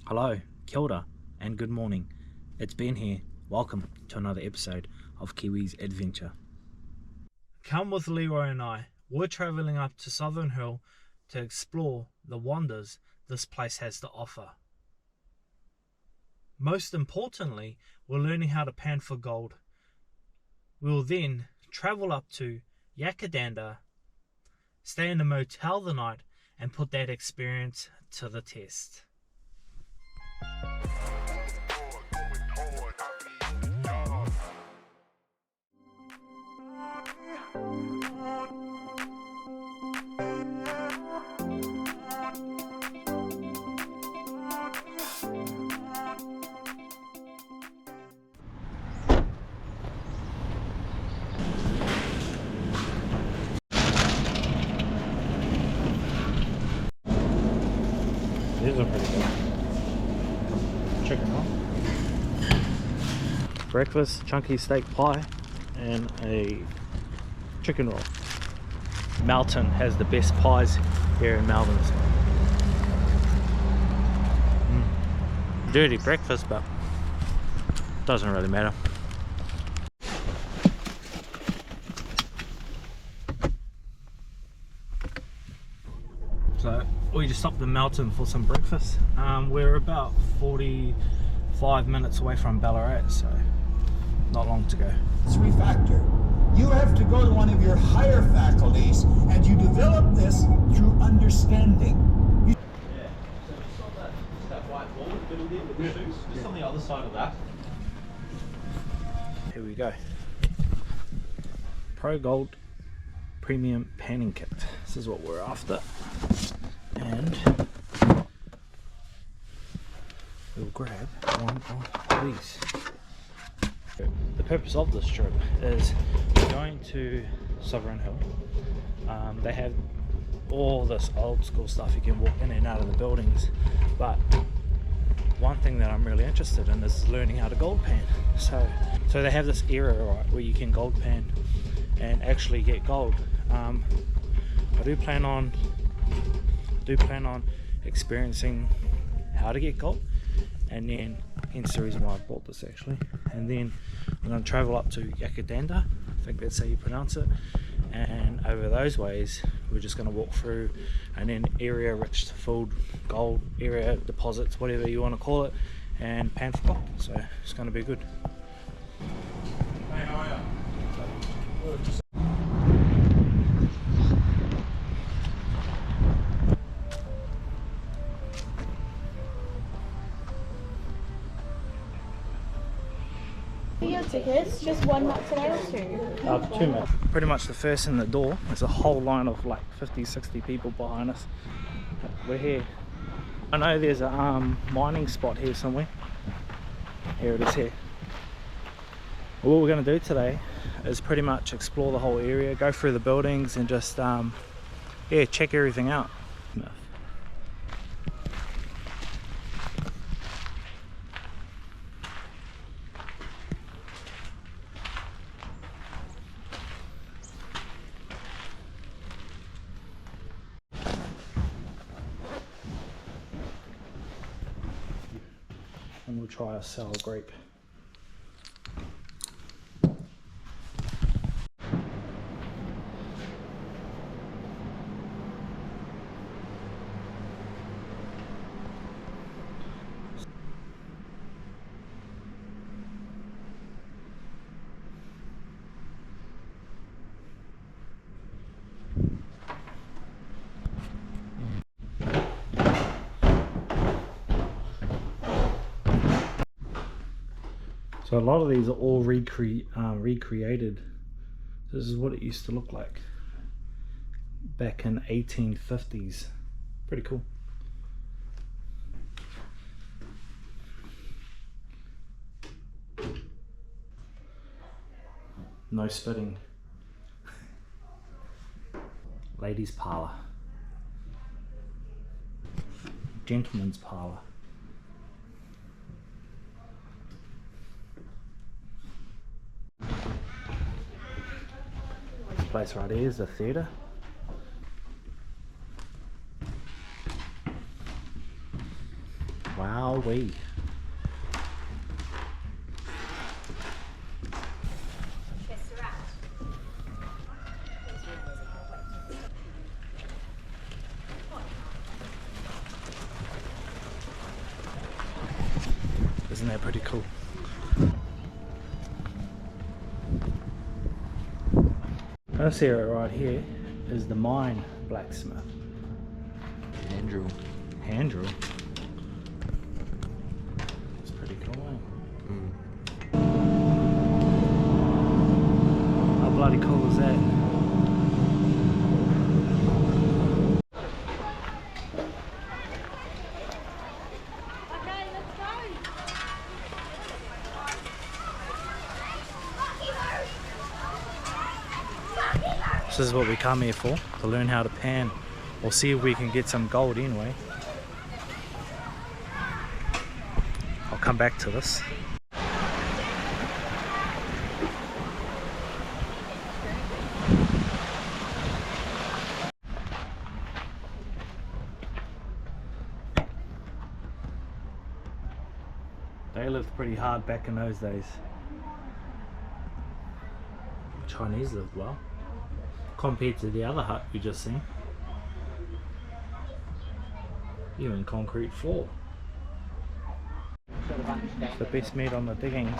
Hello, kia ora, and good morning. It's Ben here. Welcome to another episode of Kiwi's Adventure. Come with Leroy and I. We're travelling up to Southern Hill to explore the wonders this place has to offer. Most importantly, we're learning how to pan for gold. We'll then travel up to Yakadanda, stay in a motel the night, and put that experience to the test. These are pretty good. Chicken roll. Breakfast, chunky steak pie, and a chicken roll. Melton has the best pies here in Melbourne. Dirty breakfast, but doesn't really matter. So we just stopped in Melton for some breakfast. We're about 45 minutes away from Ballarat, so not long to go. Sensory factor. You have to go to one of your higher faculties, and you develop this through understanding. Yeah, so just on that white wall in the middle there with the shoes, just on the other side of that. Here we go. Pro Gold Premium Panning Kit. This is what we're after. And we'll grab one of these. The purpose of this trip is going to Southern Hill. They have all this old school stuff. You can walk in and out of the buildings, but one thing that I'm really interested in is learning how to gold pan. So they have this area, right, where you can gold pan and actually get gold. I do plan on experiencing how to get gold, and then hence the reason why I bought this actually. And then I'm going to travel up to Yakadanda, I think that's how you pronounce it, and over those ways we're just going to walk through an area rich filled gold area, deposits, whatever you want to call it, and pan for gold. So it's going to be good. Hey, how are you? Your tickets, just one night today or two? 2 minutes. Pretty much the first in the door. There's a whole line of like 50-60 people behind us. We're here. I know there's a mining spot here somewhere. Here it is here. What we're going to do today is pretty much explore the whole area, go through the buildings and just yeah, check everything out. And we'll try a sour grape. So a lot of these are all recreated. This is what it used to look like back in 1850s. Pretty cool. No spitting. Ladies' parlour. Gentleman's parlour. This place right here is the theatre. Wowee. Isn't that pretty cool? This area right here is the mine blacksmith. Hand drill. Hand drill. It's pretty cool, eh? How bloody cool is that? This is what we come here for, to learn how to pan. We'll see if we can get some gold anyway. I'll come back to this. They lived pretty hard back in those days. Chinese lived well compared to the other hut we just seen. Even concrete floor. It's the best meat on the diggings.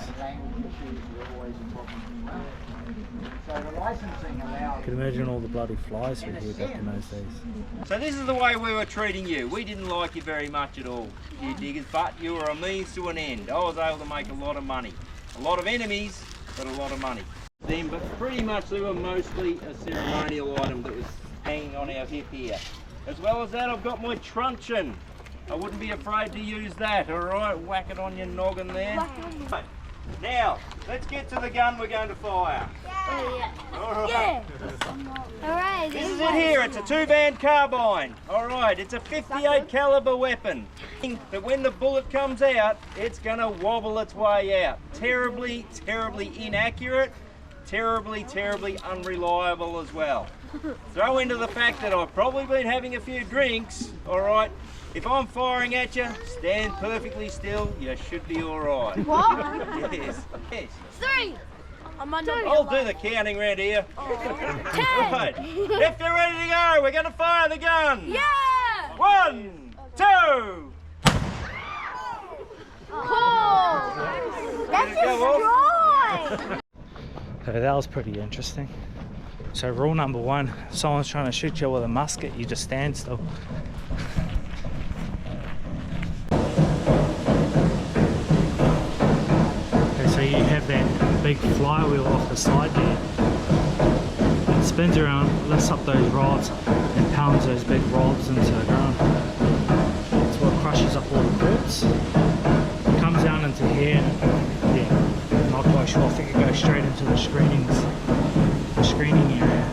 You can imagine all the bloody flies we had back in those days. So this is the way we were treating you. We didn't like you very much at all, you diggers, but you were a means to an end. I was able to make a lot of money. A lot of enemies, but a lot of money. Then, but pretty much they were mostly a ceremonial item that was hanging on our hip here. As well as that, I've got my truncheon. I wouldn't be afraid to use that, alright? Whack it on your noggin there. Right. Now, let's get to the gun we're going to fire. Yeah. Alright. Yeah. Alright. This is it here, it's a 2-band carbine. Alright, it's a 58 caliber weapon. But when the bullet comes out, it's gonna wobble its way out. Terribly, terribly inaccurate, terribly, terribly unreliable as well. Throw into the fact that I've probably been having a few drinks, alright. If I'm firing at you, stand perfectly still, you should be alright. What? Yes, yes. 3. I'm on I'll do the counting round here. 10. Right. If you're ready to go, we're going to fire the gun. Yeah. 1, 2. Oh. That's Go destroyed. Okay, that was pretty interesting. So rule number 1, if someone's trying to shoot you with a musket, you just stand still. Okay, so you have that big flywheel off the side there. It spins around, lifts up those rods and pounds those big rods into the ground. That's what crushes up all the quartz. It comes down into here and yeah, not quite sure, I think it goes straight into the screening area.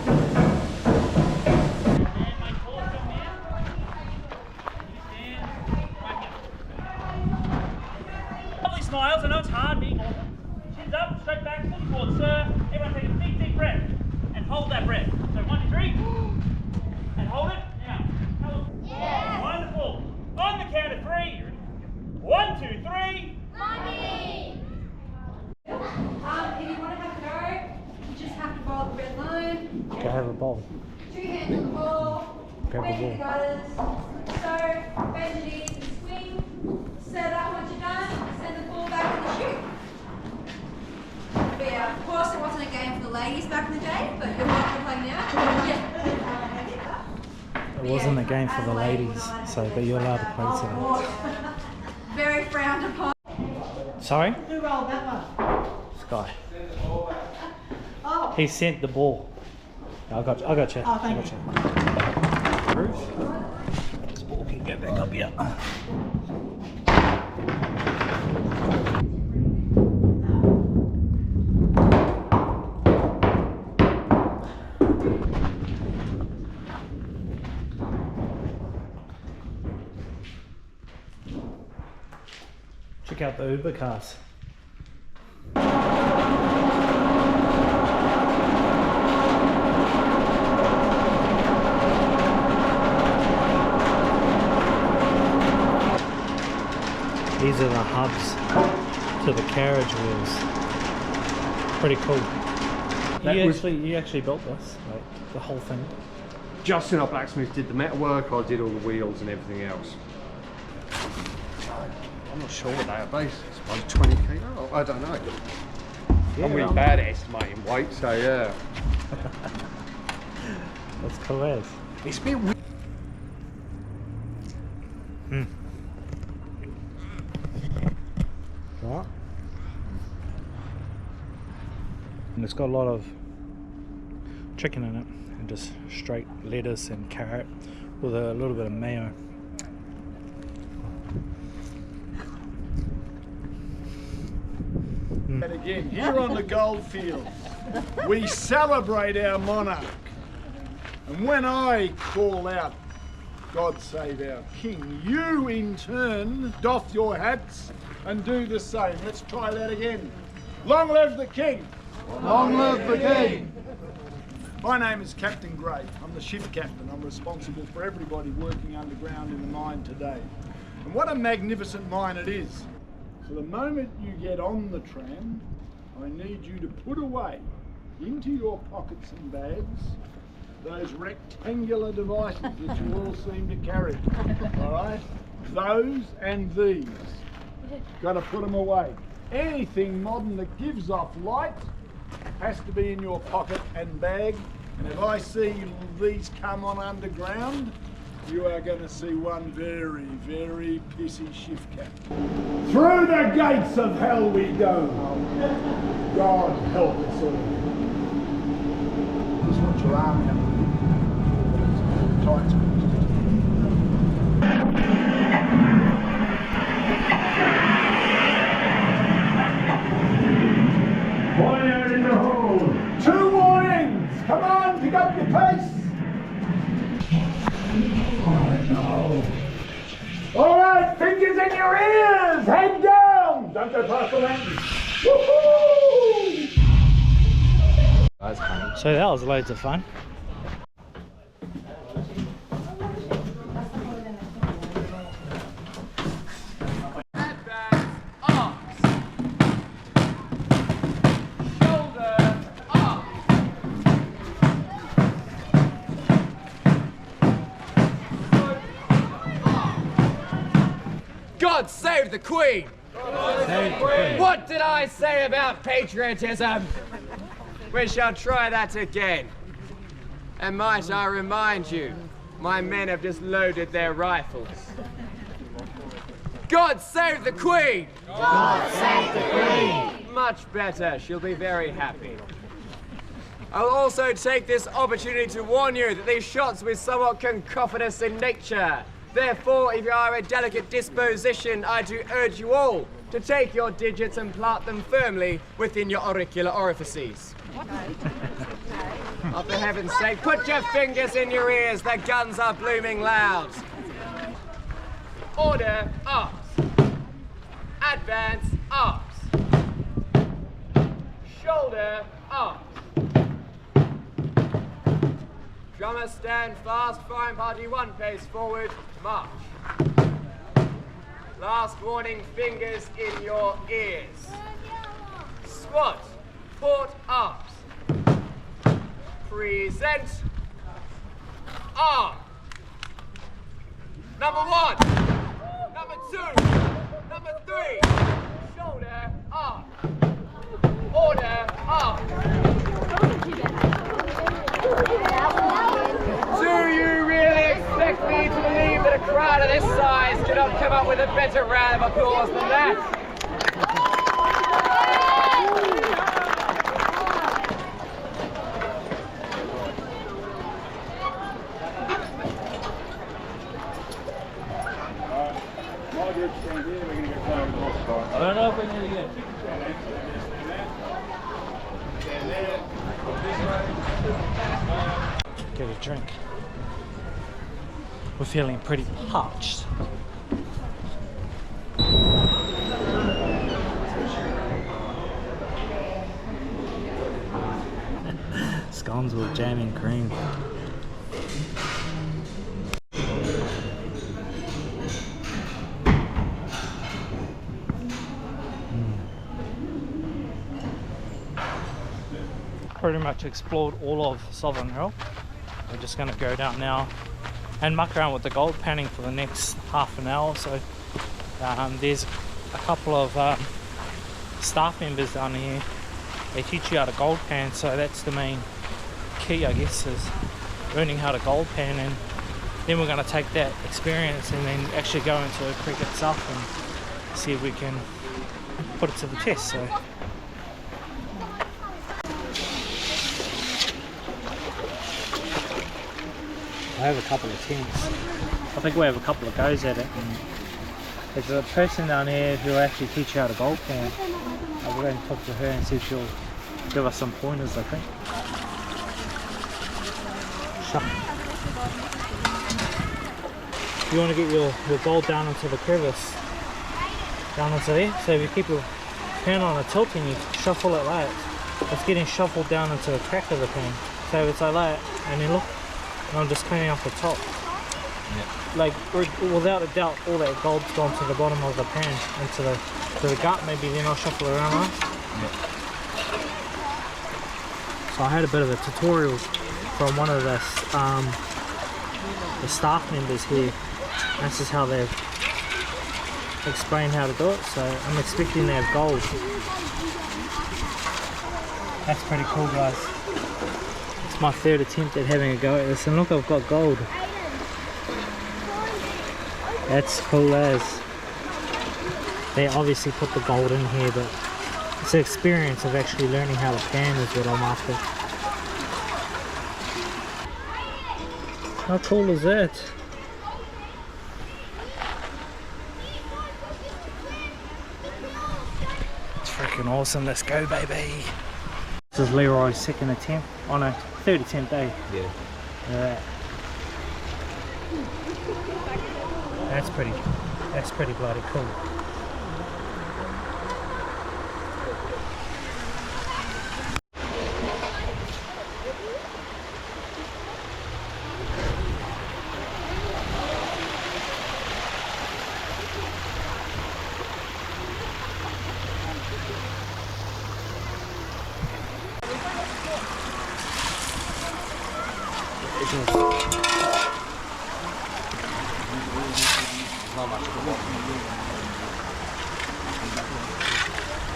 Lovely smiles, I know it's hard being awesome. Chins up, straight back, fully forward, sir. Everyone take a big, deep breath and hold that breath. So 1, 2, 3, and hold it. Now, yeah. Wonderful. On the count of 3. 1, 2, 3. Mommy. If you want to have a go, you just have to bowl the red line. Go have a bowl. 2 hands on the ball. Grab the Wait ball. for the gutters. So, bend your knees and swing. Set up once you're done. Send the ball back in the chute. But yeah, of course it wasn't a game for the ladies back in the day, but you're welcome to play now. Yeah. It wasn't a game for the ladies, so but you're allowed to play today. Very frowned upon. Sorry? Who rolled that one? Sky. Oh, He sent the ball. I got you. Oh, thank I got you. Bruce. This ball can go back up here. Check out the Uber cars. These are the hubs to the carriage wheels. Pretty cool. You actually built this, like the whole thing. Justin, our blacksmith, did the metalwork. I did all the wheels and everything else. I'm not sure what they are based. It's about 20 kilo. I don't know. Yeah, I'm really bad at estimating weight, so yeah. That's cool as. It's a bit weird. What? And it's got a lot of chicken in it, and just straight lettuce and carrot with a little bit of mayo. And again, here on the goldfields, we celebrate our monarch. And when I call out, God save our king, you in turn doff your hats and do the same. Let's try that again. Long live the king! Long live the king! My name is Captain Gray. I'm the ship captain. I'm responsible for everybody working underground in the mine today. And what a magnificent mine it is. So the moment you get on the tram, I need you to put away into your pockets and bags those rectangular devices that you all seem to carry. All right? Those and these. Got to put them away. Anything modern that gives off light has to be in your pocket and bag. And if I see these come on underground, you are going to see one very, very pissy shift captain. Through the gates of hell we go. God help us all. Just want your arm out. Tight. Fire in the hole. 2 warnings. Come on, pick up your pace. Oh, no. All right, fingers in your ears, head down. Don't go past the lantern. Woohoo! So that was loads of fun. God save the Queen! What did I say about patriotism? We shall try that again. And might I remind you, my men have just loaded their rifles. God save the Queen! God save the Queen! Much better, she'll be very happy. I'll also take this opportunity to warn you that these shots were somewhat cacophonous in nature. Therefore, if you are a delicate disposition, I do urge you all to take your digits and plant them firmly within your auricular orifices. Oh, for heaven's sake, put your fingers in your ears, the guns are blooming loud. Order, arms. Advance, arms. Shoulder, arms. Drummer, stand fast, firing party 1 pace forward, march. Last warning, fingers in your ears. Squat, port arms. Present, arm. Number 1, number 2, number 3, shoulder, arm. Order, arm. Do you really expect me to believe that a crowd of this size cannot come up with a better round of applause than that? I don't know if we need to get. Get a drink. We're feeling pretty parched. Scones with jam and cream. pretty much explored all of Southern Hill. We're just going to go down now and muck around with the gold panning for the next half an hour or so. There's a couple of staff members down here. They teach you how to gold pan, so that's the main key, I guess, is learning how to gold pan, and then we're going to take that experience and then actually go into the creek itself and see if we can put it to the test. So I have a couple of tents. I think we have a couple of goes at it, and there's a person down here who will actually teach you how to gold pan. I'll go and talk to her and see if she'll give us some pointers, I think. You want to get your gold down into the crevice, down into there. So if you keep your pan on a tilt and you shuffle it like that, it's getting shuffled down into the crack of the pan. So it's like that, and then look, and I'm just cleaning off the top. Yeah. Like without a doubt, all that gold's gone to the bottom of the pan, into the gut. Maybe then I'll shuffle it around. Right? Yeah. So I had a bit of a tutorial from one of the staff members here. This is how they've explained how to do it, so I'm expecting to have gold. That's pretty cool, guys. It's my third attempt at having a go at this, and look, I've got gold. That's cool as. They obviously put the gold in here, but it's the experience of actually learning how to pan is what I'm after. How cool is that? It's freaking awesome. Let's go, baby. This is Leroy's second attempt. Oh no, third attempt, eh? Yeah. That's pretty bloody cool.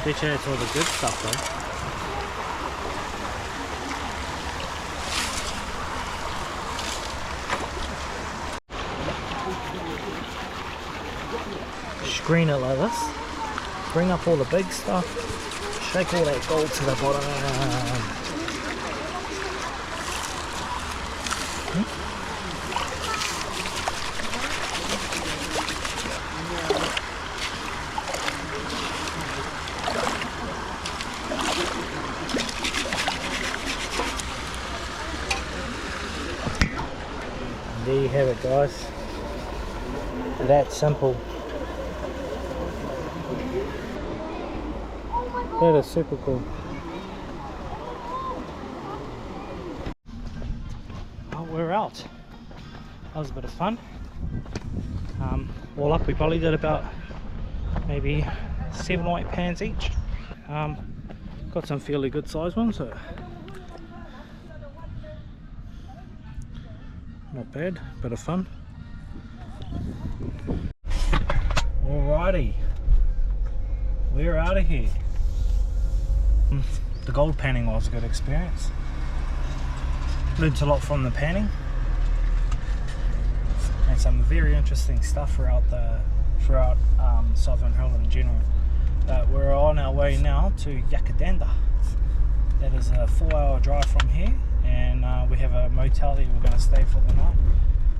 Bet you it's all the good stuff though. Screen it like this. Bring up all the big stuff. Shake all that gold to the bottom. There you have it, guys. That simple. That is super cool. Oh, we're out. That was a bit of fun. All up, we probably did about maybe 7 or 8 pans each. Got some fairly good sized ones, so not bad, bit of fun. Alrighty, we're out of here. The gold panning was a good experience. Learned a lot from the panning, and some very interesting stuff throughout Southern Hill in general. We're on our way now to Yakadanda. That is a 4-hour drive from here, and we have a motel that we're going to stay for the night,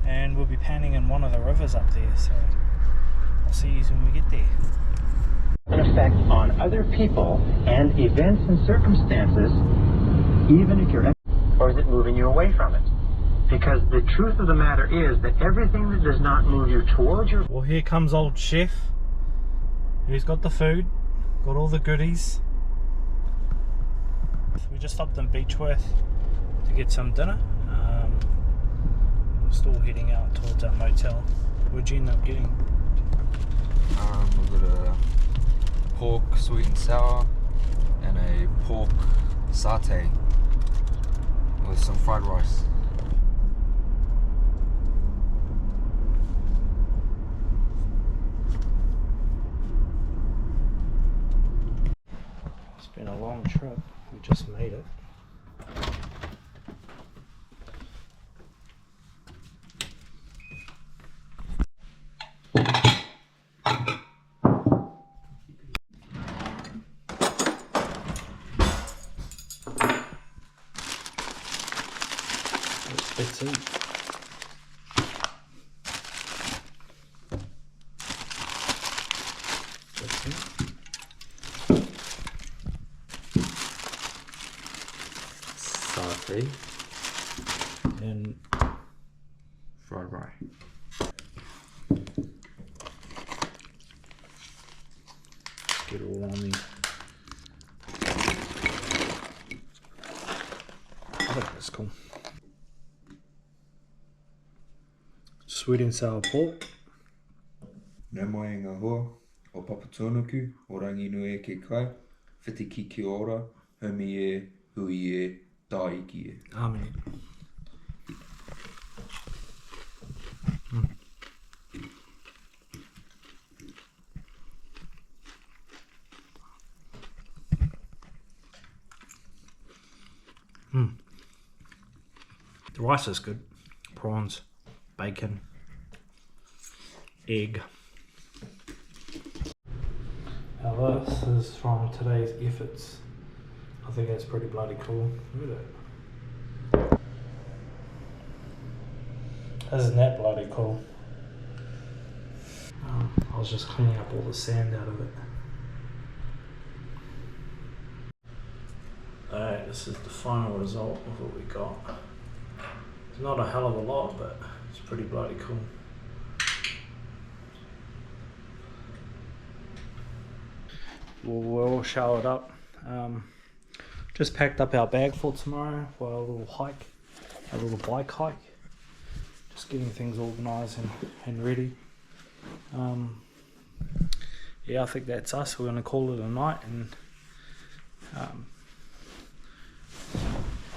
and we'll be panning in one of the rivers up there, so I'll see you when we get there. An effect on other people and events and circumstances, even if you're, or is it moving you away from it? Because the truth of the matter is that everything that does not move you towards your... Well, here comes old chef. He's got the food, got all the goodies. We just stopped in Beechworth to get some dinner. We're still heading out towards our motel. What'd you end up getting? We got a pork sweet and sour and a pork satay. with some fried rice. It's been a long trip. We just made it. Let's eat. Satay And fried rice. get it all on me. I think that's cool. Sweet and sour pork. Nau mai ngā hoa, o Papatūānuku, o Ranginui e ke kai, whiti ki ki ora, humi e, hui e, taiki e. Amen. The rice is good. Prawns, bacon, egg. Now this is from today's efforts. I think that's pretty bloody cool. Look at that. Isn't that bloody cool? I was just cleaning up all the sand out of it. Alright, this is the final result of what we got. It's not a hell of a lot, but it's pretty bloody cool. We're all showered up. Just packed up our bag for tomorrow for our little hike, our little bike hike. Just getting things organised and ready. Yeah, I think that's us. We're going to call it a night, and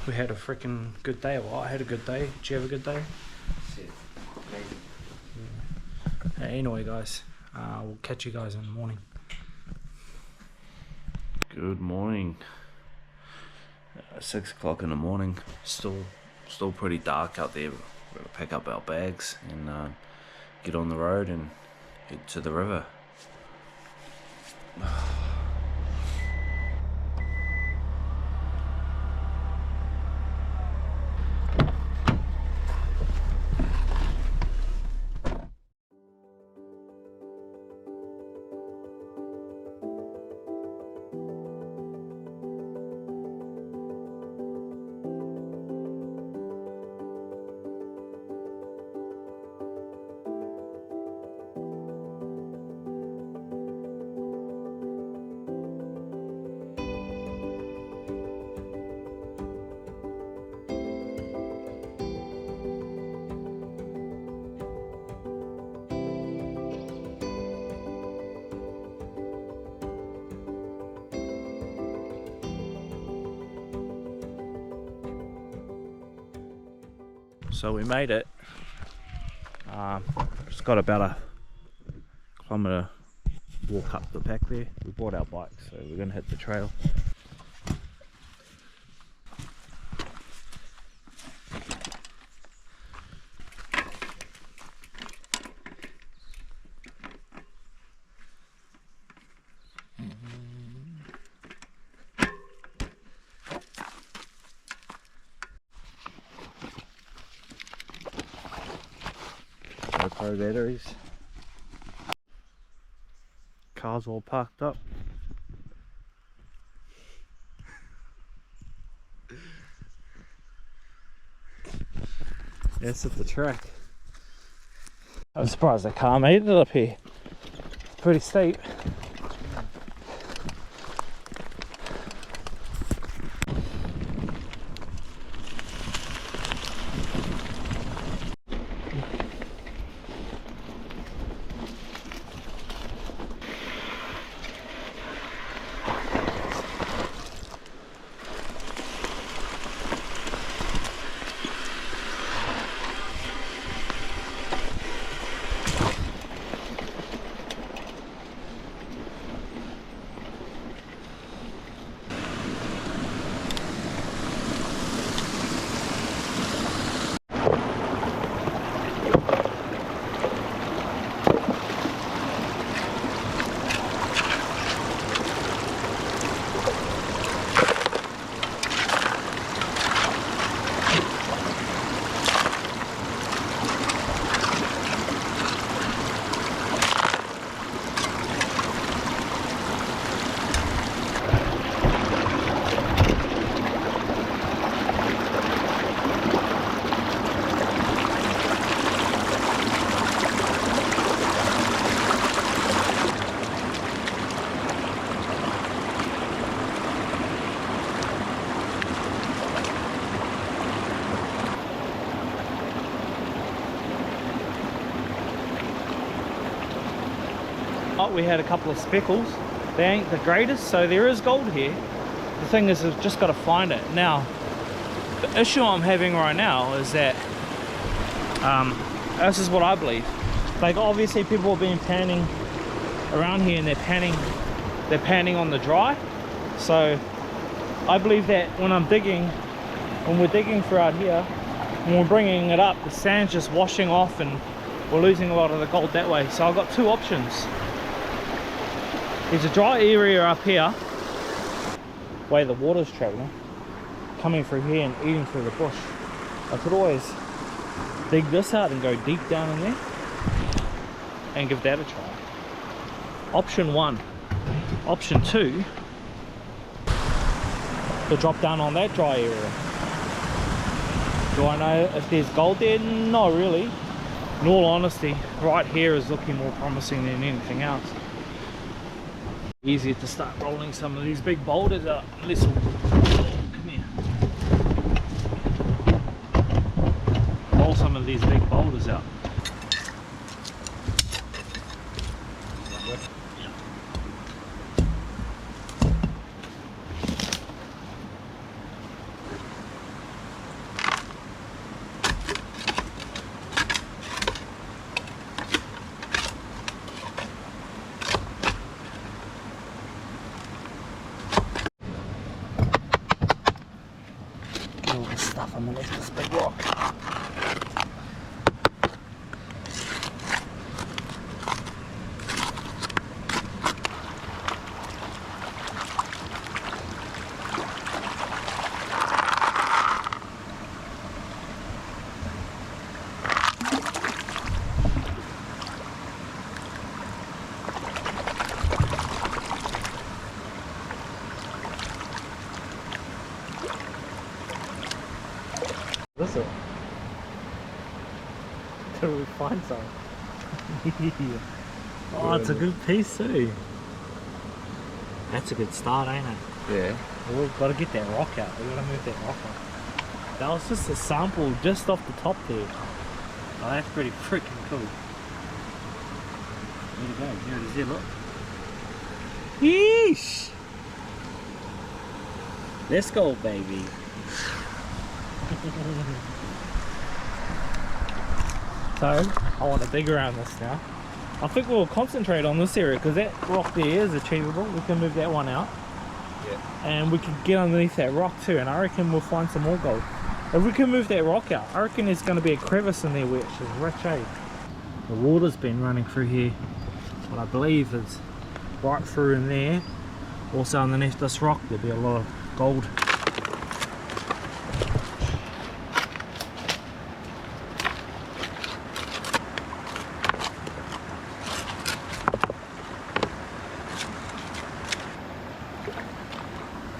we had a freaking good day. Well, I had a good day. Did you have a good day? Yeah. Anyway, guys, we'll catch you guys in the morning. Good morning. 6 o'clock in the morning. Still pretty dark out there. We're gonna pack up our bags and get on the road and head to the river. So we made it. Just got about a kilometre walk up the pack there. We bought our bikes, so we're going to hit the trail. GoPro batteries. Cars all parked up. Yes, at the track. I'm surprised the car made it up here. Pretty steep. we had a couple of speckles. They ain't the greatest, so there is gold here. The thing is, I've just got to find it. Now, the issue I'm having right now is that, this is what I believe. Like, obviously people have been panning around here and they're panning on the dry. So I believe that when we're digging throughout here, when we're bringing it up, the sand's just washing off and we're losing a lot of the gold that way. So I've got two options. There's a dry area up here, way the water's traveling, coming through here and eating through the bush. I could always dig this out and go deep down in there and give that a try. Option one. Option two, to drop down on that dry area. Do I know if there's gold there? Not really. In all honesty, right here is looking more promising than anything else. Easier to start rolling some of these big boulders out. Come here. Roll some of these big boulders out. All the stuff underneath this big rock. What is it? Till we find some. Oh, it's a good piece too. That's a good start, ain't it? Yeah. Well, we've got to get that rock out. We've got to move that rock out. That was just a sample just off the top there. Oh, that's pretty freaking cool. Where'd it go? There it is there, look. Yeesh! Let's go, baby. So, I want to dig around this now. I think we'll concentrate on this area because that rock there is achievable. We can move that one out. Yeah. And we can get underneath that rock too, and I reckon we'll find some more gold. If we can move that rock out, I reckon there's going to be a crevice in there which is rich, eh? The water's been running through here. What I believe is right through in there. Also underneath this rock there'll be a lot of gold.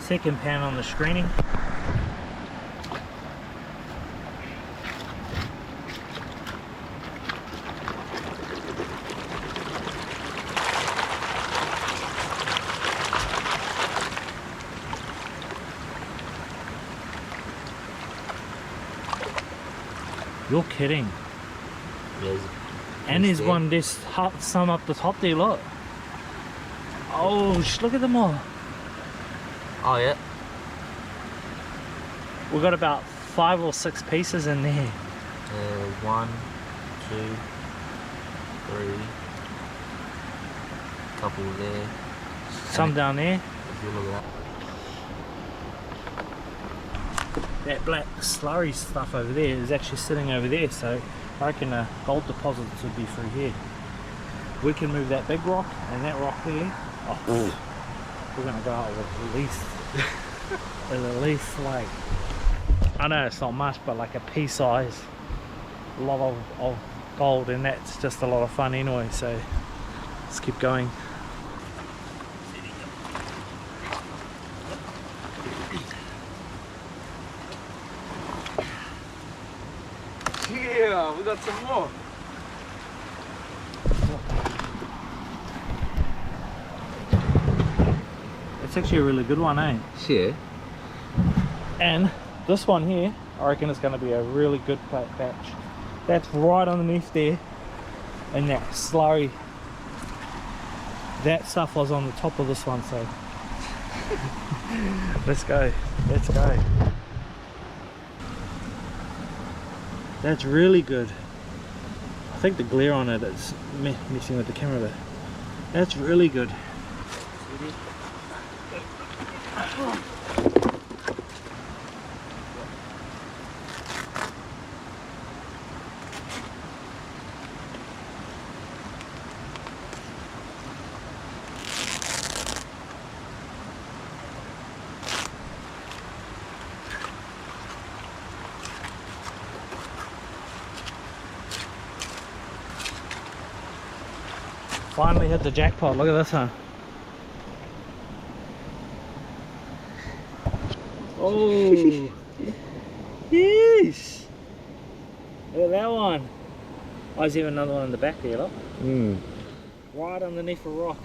Second pan on the screening. You're kidding. And there's one this some up the top there, look. Oh, look at them all. Oh yeah. We've got about 5 or 6 pieces in there. 1, 2, 3. Couple there. Some down there. If you look at That black slurry stuff over there is actually sitting over there, so I reckon the gold deposits would be through here. We can move that big rock and that rock there. Oh, we're gonna go out with at least like, I know it's not much, but like a pea size, a lot of gold, and that's just a lot of fun anyway. So let's keep going. Yeah, we got some more. It's actually a really good one, eh? Yeah. And this one here, I reckon it's going to be a really good batch. That's right underneath there in that slurry that stuff was on the top of this one, so let's go, let's go. That's really good. I think the glare on it is messing with the camera there. That's really good. Finally hit the jackpot, look at this one. Oh, yes! Look at that one. Oh, there's even another one in the back there, look. Right underneath a rock.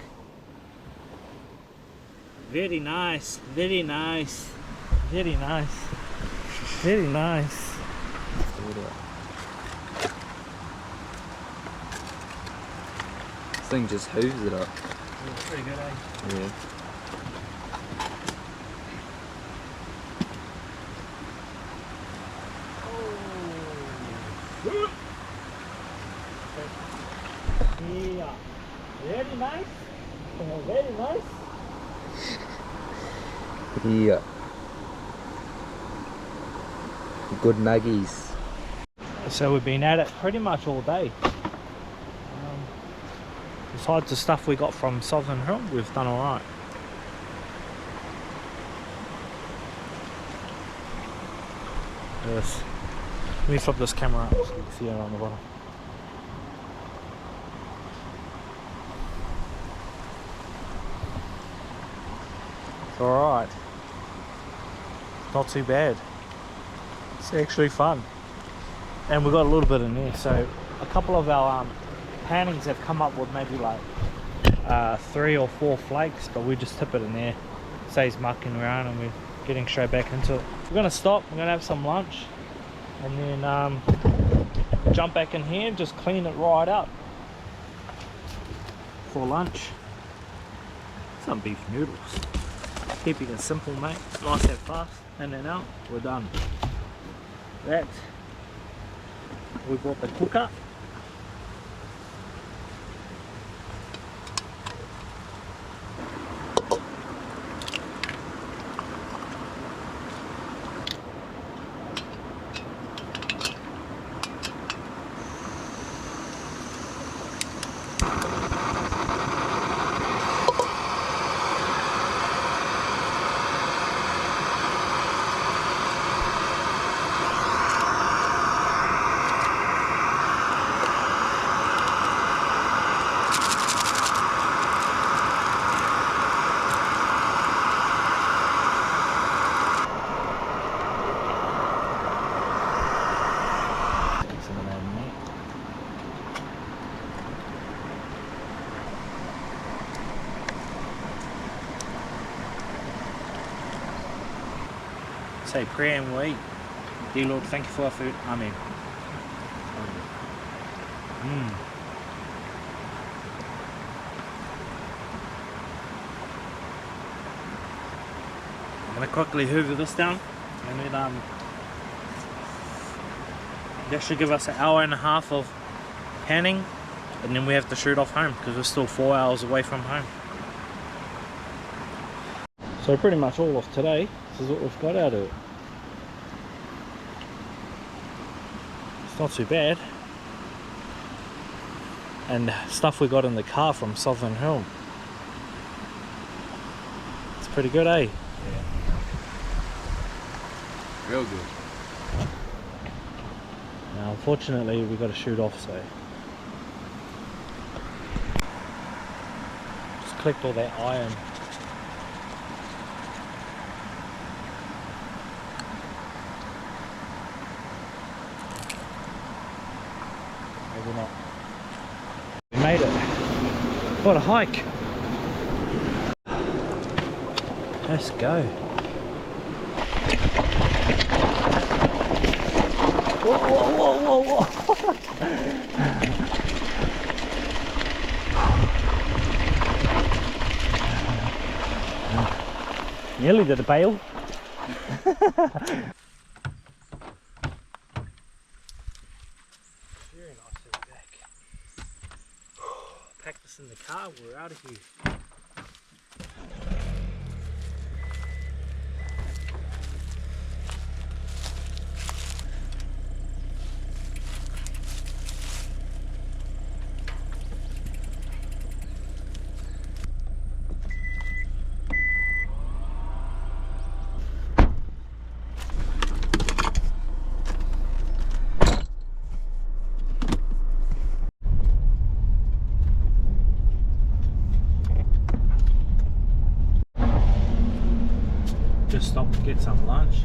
Very nice, very nice, very nice, very nice. This thing just hooves it up. Yeah, pretty good, eh? Yeah. Yeah, very nice, very nice. Yeah. Good nuggies. So we've been at it pretty much all day. Besides the stuff we got from Southern Hill, we've done alright. Yes. Let me flip this camera up so you can see it on the bottom. It's alright. Not too bad. It's actually fun. And we got a little bit in there, so a couple of our pannings have come up with maybe like 3 or 4 flakes, but we just tip it in there. Saves mucking around and we're getting straight back into it. We're gonna stop, we're gonna have some lunch and then jump back in here and just clean it right up for lunch. Some beef noodles. Keeping it simple, mate. Nice and fast. In and out, we're done. That, we bought the cooker. Say prayer and we eat. Dear Lord, thank you for our food. Amen. I'm gonna quickly hoover this down and then that should give us an hour and a half of panning, and then we have to shoot off home because we're still 4 hours away from home. So pretty much all of today, this is what we've got out of it. It's not too bad. And stuff we got in the car from Southern Hill. It's pretty good, eh? Yeah. Real good. Now unfortunately we got to shoot off, so just collect all that iron. Maybe not. We made it. What a hike. Let's go. Whoa, whoa, whoa, whoa, whoa. Nearly did a bail. Very nice to be back. Pack this in the car, we're out of here. Just stopped to get some lunch.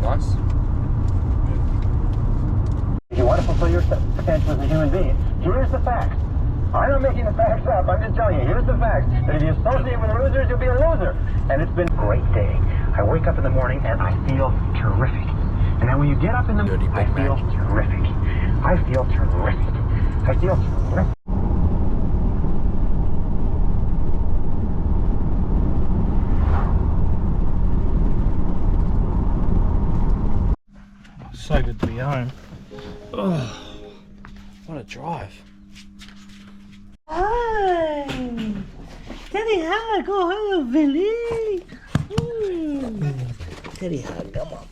Nice. If you want to fulfill your potential as a human being, here's the facts. I'm not making the facts up, I'm just telling you, here's the facts. That if you associate with losers, you'll be a loser. And it's been a great day. I wake up in the morning and I feel terrific. And then when you get up in the morning, I feel terrific. I feel terrific. I feel terrific. So good to be home. Oh, what a drive. Hi! Daddy hug, oh hello Billy! Daddy hug, come on.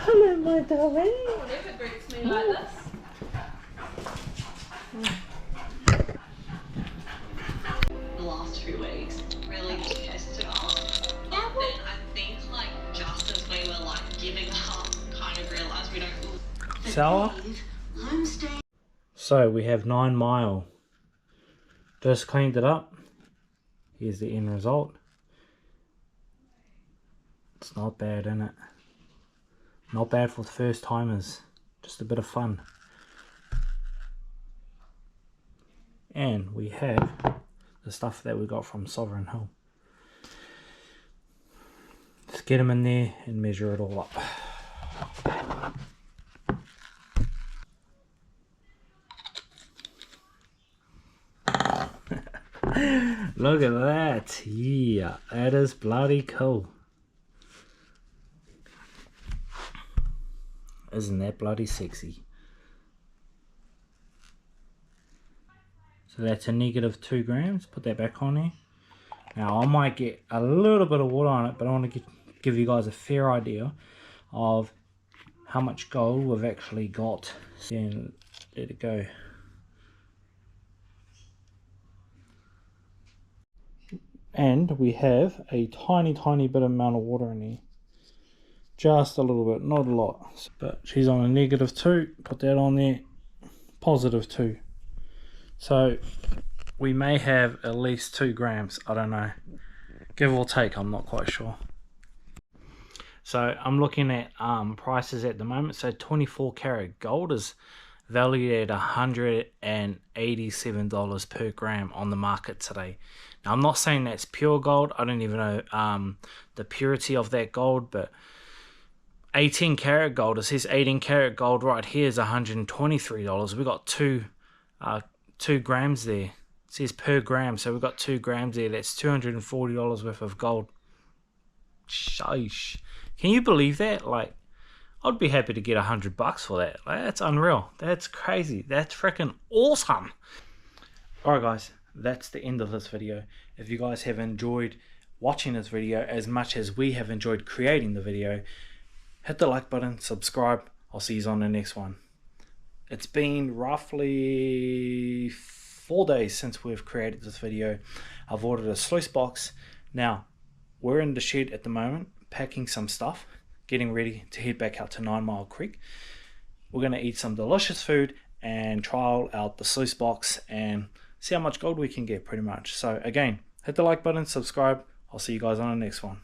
Hello my darling. Never greets me like this. The last 2 weeks really tested us. But then I think like just as we were like giving up, kind of realised we don't Sour? So we have 9 Mile. Just cleaned it up. Here's the end result. It's not bad, isn't it? Not bad for the first timers. Just a bit of fun. And we have the stuff that we got from Sovereign Hill. Let's get them in there and measure it all up. Look at that. Yeah, that is bloody cool. Isn't that bloody sexy? So that's a negative 2 grams. Put that back on there. Now I might get a little bit of water on it, but I want to give you guys a fair idea of how much gold we've actually got. And let it go. And we have a tiny bit amount of water in here. Just a little bit, not a lot. But she's on a negative 2. Put that on there. Positive 2. So we may have at least 2 grams. I don't know. Give or take, I'm not quite sure. So I'm looking at prices at the moment. So 24 karat gold is valued at $187 per gram on the market today. Now I'm not saying that's pure gold. I don't even know the purity of that gold, but 18 karat gold, it says 18 karat gold right here is $123. We got 2 grams there. It says per gram, so we got 2 grams there. That's $240 worth of gold. Sheesh. Can you believe that? Like, I'd be happy to get $100 for that. Like, that's unreal. That's crazy. That's freaking awesome. Alright guys, that's the end of this video. If you guys have enjoyed watching this video as much as we have enjoyed creating the video, hit the like button, subscribe. I'll see you on the next one. It's been roughly 4 days since we've created this video. I've ordered a sluice box. Now, we're in the shed at the moment, packing some stuff, getting ready to head back out to 9 Mile Creek. We're going to eat some delicious food and trial out the sluice box and see how much gold we can get pretty much. So again, hit the like button, subscribe. I'll see you guys on the next one.